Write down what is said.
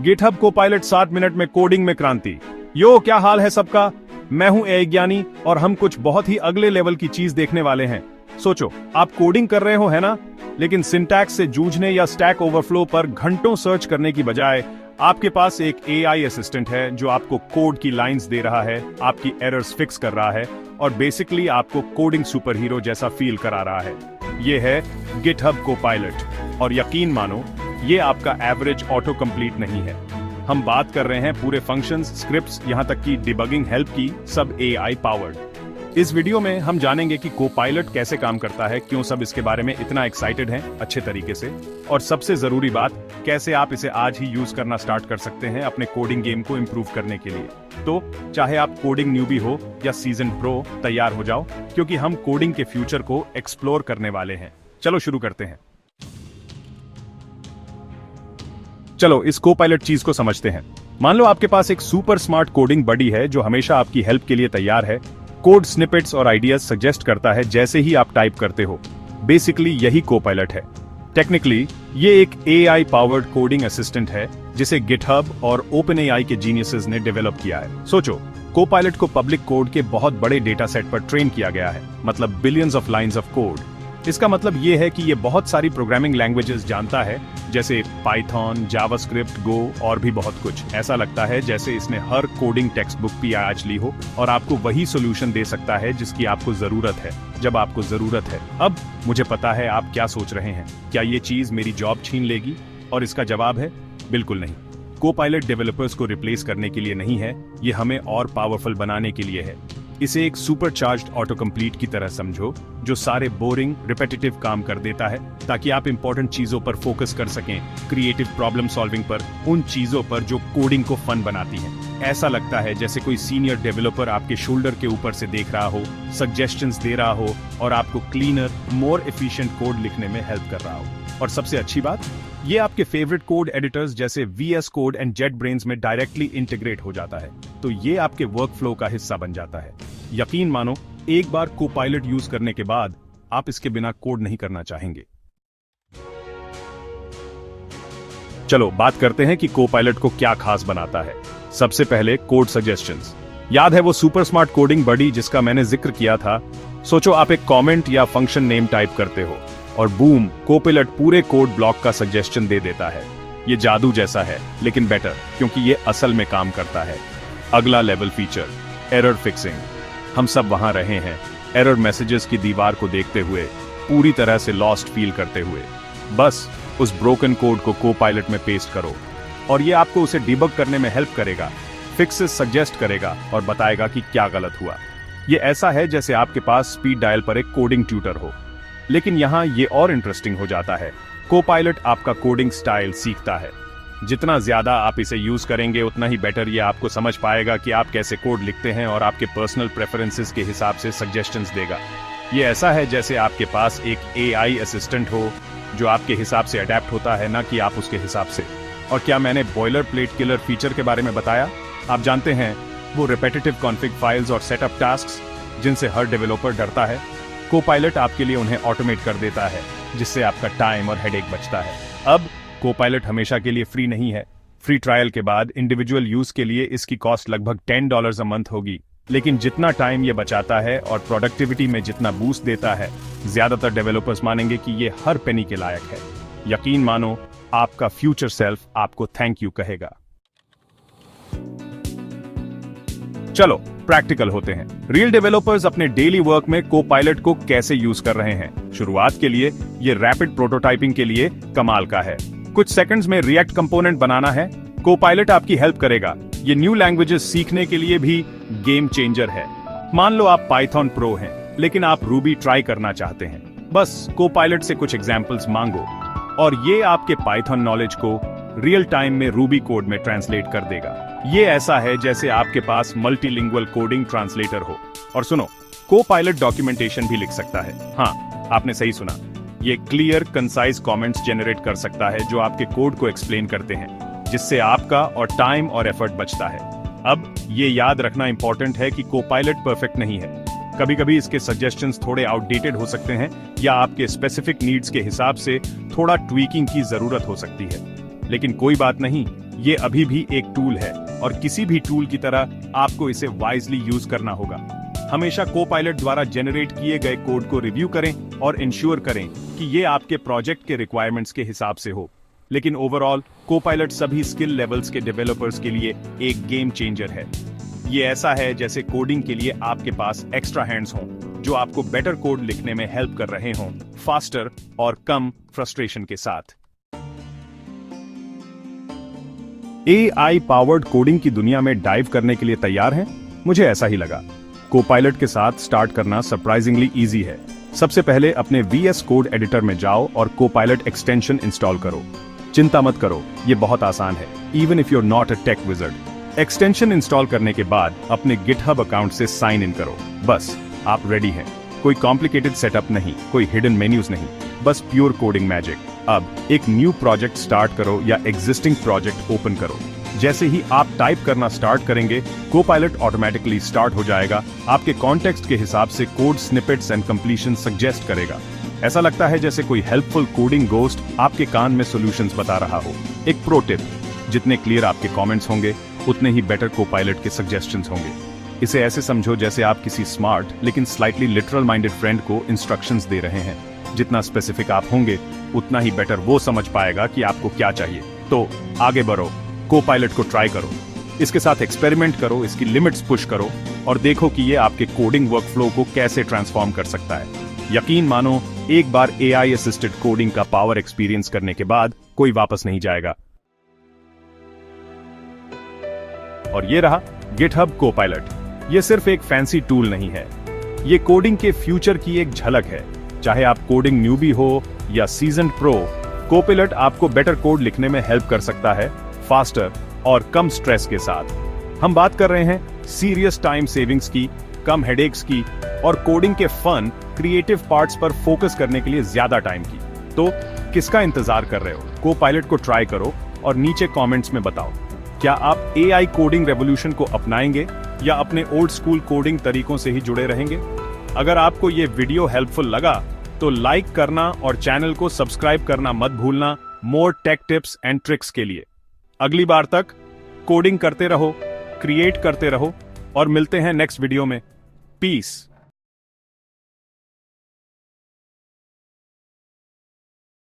GitHub Copilot 7 minute में coding में क्रांति। यो, क्या हाल है सबका। मैं हूं एआई ज्ञानी और हम कुछ बहुत ही अगले लेवल की चीज देखने वाले हैं। सोचो, आप कोडिंग कर रहे हो, है ना? लेकिन सिंटैक्स से जूझने या स्टैक ओवरफ्लो पर घंटों सर्च करने की बजाय आपके पास एक एआई असिस्टेंट है जो आपको कोड की लाइंस दे रहा है, आपकी एरर्स फिक्स कर रहा है और बेसिकली आपको कोडिंग सुपर हीरो जैसा फील करा रहा है। ये है गिटहब कोपायलट और यकीन मानो, ये आपका एवरेज ऑटो कंप्लीट नहीं है। हम बात कर रहे हैं पूरे फंक्शंस, स्क्रिप्ट्स, यहां तक कि डिबगिंग हेल्प की, सब एआई पावर्ड। इस वीडियो में हम जानेंगे कि कोपायलट कैसे काम करता है, क्यों सब इसके बारे में इतना एक्साइटेड हैं अच्छे तरीके से, और सबसे जरूरी बात, कैसे आप इसे आज ही यूज करना स्टार्ट कर सकते हैं अपने कोडिंग गेम को इंप्रूव करने के लिए। तो चाहे आप कोडिंग न्यूबी हो या सीजन प्रो, तैयार हो जाओ, क्योंकि हम कोडिंग के फ्यूचर को एक्सप्लोर करने वाले हैं। चलो शुरू करते हैं। चलो इस कोपायलट चीज को समझते हैं। मान लो आपके पास एक सुपर स्मार्ट कोडिंग बडी है जो हमेशा आपकी हेल्प के लिए तैयार है, कोड स्निपेट्स और आइडियाज सजेस्ट करता है जैसे ही आप टाइप करते हो। बेसिकली यही कोपायलट है। टेक्निकली ये एक एआई पावर्ड कोडिंग असिस्टेंट है जिसे गिटहब और ओपनएआई के जीनियसेस ने डेवलप किया है। सोचो, कोपायलट को पब्लिक कोड के बहुत बड़े डेटा सेट पर ट्रेन किया गया है, मतलब billions of lines of code. इसका मतलब ये है कि ये बहुत सारी प्रोग्रामिंग लैंग्वेजेस जानता है, जैसे पाइथन, जावास्क्रिप्ट, गो और भी बहुत कुछ। ऐसा लगता है जैसे इसने हर कोडिंग टेक्स्ट बुक भी आज ली हो और आपको वही सॉल्यूशन दे सकता है जिसकी आपको जरूरत है, जब आपको जरूरत है। अब मुझे पता है आप क्या सोच रहे हैं, क्या ये चीज मेरी जॉब छीन लेगी? और इसका जवाब है बिल्कुल नहीं। कोपायलट डेवलपर्स को रिप्लेस करने के लिए नहीं है, ये हमें और पावरफुल बनाने के लिए है। इसे एक सुपरचार्ज्ड ऑटो कंप्लीट की तरह समझो, जो सारे बोरिंग रिपीटेटिव काम कर देता है ताकि आप इंपॉर्टेंट चीजों पर फोकस कर सकें, क्रिएटिव प्रॉब्लम सॉल्विंग पर, उन चीजों पर जो कोडिंग को फन बनाती हैं। ऐसा लगता है जैसे कोई सीनियर डेवलपर आपके शोल्डर के ऊपर से देख रहा हो, सजेशंस दे रहा हो और आपको क्लीनर, मोर एफिशिएंट कोड लिखने में हेल्प कर रहा हो। और सबसे अच्छी बात, ये आपके फेवरेट कोड एडिटर्स जैसे VS कोड एंड JetBrains में डायरेक्टली इंटीग्रेट हो जाता है, तो ये आपके वर्कफ्लो का हिस्सा बन जाता है। यकीन मानो, एक बार कोपायलट यूज करने के बाद आप इसके बिना कोड नहीं करना चाहेंगे। चलो बात करते हैं कि कोपायलट को क्या खास बनाता है। सबसे पहले कोड सजेशंस। याद है वो सुपर स्मार्ट कोडिंग बडी जिसका मैंने जिक्र किया था? सोचो, आप एक कमेंट या फंक्शन नेम टाइप करते हो और बूम, कोपायलट पूरे कोड ब्लॉक का सजेशन दे देता है। ये जादू जैसा है, लेकिन बेटर, क्योंकि ये असल में काम करता है। अगला लेवल फीचर, एरर फिक्सिंग। हम सब वहां रहे हैं, एरर मैसेजेस की दीवार को देखते हुए, पूरी तरह से लॉस्ट फील करते हुए। बस उस ब्रोकन कोड को कोपायलट में पेस्ट करो और ये आपको उसे डिबग करने में हेल्प करेगा, फिक्सेस सजेस्ट करेगा और बताएगा कि क्या गलत हुआ। ये ऐसा है जैसे आपके पास स्पीड डायल पर एक कोडिंग ट्यूटर हो। लेकिन यहां ये और इंटरेस्टिंग हो जाता है। कोपायलट आपका कोडिंग स्टाइल सीखता है। जितना ज्यादा आप इसे यूज करेंगे उतना ही बेटर ये आपको समझ पाएगा कि आप कैसे कोड लिखते हैं और आपके पर्सनल प्रेफरेंसेस के हिसाब से सजेशंस देगा। ये ऐसा है जैसे आपके पास एक एआई असिस्टेंट हो जो आपके हिसाब से अडेप्ट होता है, ना कि आप उसके हिसाब से। और क्या मैंने बॉयलर प्लेट किलर फीचर के बारे में बताया? आप जानते हैं, वो रिपीटेटिव कॉन्फ़िग फाइल्स और सेटअप टास्क्स जिनसे हर डेवलपर डरता है, कोपायलट आपके लिए उन्हें ऑटोमेट कर देता है, जिससे आपका टाइम और हेडेक बचता है। अब कोपायलट हमेशा के लिए फ्री नहीं है। फ्री ट्रायल के बाद इंडिविजुअल यूज के लिए इसकी कॉस्ट लगभग $10 अ मंथ होगी। लेकिन जितना टाइम ये बचाता है और प्रोडक्टिविटी में जितना बूस्ट देता है, ज्यादातर डेवलपर्स मानेंगे कि ये हर पेनी के लायक है। यकीन मानो, आपका फ्यूचर सेल्फ आपको थैंक यू कहेगा। चलो प्रैक्टिकल होते हैं। रियल डेवलपर्स अपने डेली वर्क में कोपायलट को कैसे यूज कर रहे हैं? शुरुआत के लिए ये रैपिड प्रोटोटाइपिंग के लिए कमाल का है। कुछ सेकंड्स में रिएक्ट कंपोनेंट बनाना है, कोपायलट आपकी हेल्प करेगा। ये न्यू लैंग्वेजेस सीखने के लिए भी गेम चेंजर है। मान लो आप पाइथन प्रो हैं, लेकिन आप रूबी ट्राई करना चाहते हैं। बस कोपायलट से कुछ एग्जांपल्स मांगो और ये आपके पाइथन नॉलेज को रियल टाइम में रूबी कोड में ट्रांसलेट कर देगा। ये ऐसा है जैसे आपके पास मल्टीलिंगुअल कोडिंग ट्रांसलेटर हो। और सुनो, कोपायलट डॉक्यूमेंटेशन भी लिख सकता है। हाँ, आपने सही सुना। ये क्लियर, कंसाइज कमेंट्स जनरेट कर सकता है जो आपके कोड को एक्सप्लेन करते हैं, जिससे आपका और टाइम और एफर्ट बचता है। अब ये याद रखना इंपॉर्टेंट है कि कोपायलट परफेक्ट नहीं है। कभी कभी इसके सजेशंस थोड़े आउटडेटेड हो सकते हैं या आपके स्पेसिफिक नीड्स के हिसाब से थोड़ा ट्वीकिंग की जरूरत हो सकती है। लेकिन कोई बात नहीं, ये अभी भी एक टूल है और किसी भी टूल की तरह आपको इसे वाइजली यूज करना होगा। हमेशा कोपायलट द्वारा जनरेट किए गए कोड को रिव्यू करें और इंश्योर करें कि ये आपके प्रोजेक्ट के रिक्वायरमेंट्स के हिसाब से हो। लेकिन ओवरऑल कोपायलट सभी स्किल लेवल्स के डेवलपर्स के लिए एक गेम चेंजर है। ये ऐसा है जैसे कोडिंग के लिए आपके पास एक्स्ट्रा हैंड्स हों जो आपको बेटर कोड लिखने में हेल्प कर रहे हों, फास्टर और कम फ्रस्ट्रेशन के साथ। AI पावर्ड कोडिंग की दुनिया में डाइव करने के लिए तैयार हैं? मुझे ऐसा ही लगा। कोपायलट के साथ स्टार्ट करना सरप्राइजिंगली इजी है। सबसे पहले अपने VS कोड एडिटर में जाओ और कोपायलट एक्सटेंशन इंस्टॉल करो। चिंता मत करो, ये बहुत आसान है, even if you're not a tech wizard. Extension install करने के बाद अपने गिटहब अकाउंट से साइन इन करो। बस आप रेडी हैं। कोई कॉम्प्लिकेटेड सेटअप नहीं, कोई हिडन मेन्यूज नहीं, बस प्योर कोडिंग मैजिक। अब एक न्यू प्रोजेक्ट स्टार्ट करो या एग्जिस्टिंग प्रोजेक्ट ओपन करो। जैसे ही आप टाइप करना स्टार्ट करेंगे, कोपायलट ऑटोमेटिकली स्टार्ट हो जाएगा। आपके कॉन्टेक्स्ट के हिसाब से code snippets and completion suggest करेगा। ऐसा लगता है जैसे कोई हेल्पफुल कोडिंग गोस्ट आपके कान में सॉल्यूशंस बता रहा हो। एक प्रो टिप, जितने क्लियर आपके कमेंट्स होंगे उतने ही बेटर कोपायलट के सजेशंस होंगे। इसे ऐसे समझो जैसे आप किसी स्मार्ट लेकिन स्लाइटली लिटरल माइंडेड फ्रेंड को इंस्ट्रक्शंस दे रहे हैं। जितना स्पेसिफिक आप होंगे उतना ही बेटर वो समझ पाएगा कि आपको क्या चाहिए। तो आगे बढ़ो, कोपायलट को ट्राई करो, इसके साथ एक्सपेरिमेंट करो, इसकी लिमिट्स पुश करो और देखो कि ये आपके कोडिंग वर्कफ्लो को कैसे ट्रांसफॉर्म कर सकता है। यकीन मानो, एक बार AI असिस्टेड कोडिंग का पावर एक्सपीरियंस करने के बाद कोई वापस नहीं जाएगा। और ये रहा गिटहब कोपायलट। ये सिर्फ एक फैंसी टूल नहीं है, ये कोडिंग के फ्यूचर की एक झलक है। चाहे आप कोडिंग न्यूबी हो या सीजन्ड प्रो, कोपायलट आपको बेटर कोड लिखने में हेल्प कर सकता है, फास्टर और कम स्ट्रेस के साथ। हम बात कर रहे हैं सीरियस टाइम सेविंग्स की, कम हेडेक्स की और कोडिंग के फन क्रिएटिव पार्ट्स पर फोकस करने के लिए ज्यादा टाइम की। तो किसका इंतजार कर रहे हो? कोपायलट को ट्राई करो और नीचे कमेंट्स में बताओ, क्या आप AI कोडिंग रेवोल्यूशन को अपनाएंगे या अपने ओल्ड स्कूल कोडिंग तरीकों से ही जुड़े रहेंगे? अगर आपको ये वीडियो हेल्पफुल लगा तो लाइक करना और चैनल को सब्सक्राइब करना मत भूलना, मोर टेक टिप्स एंड ट्रिक्स के लिए। अगली बार तक कोडिंग करते रहो, क्रिएट करते रहो और मिलते हैं नेक्स्ट वीडियो में। पीस।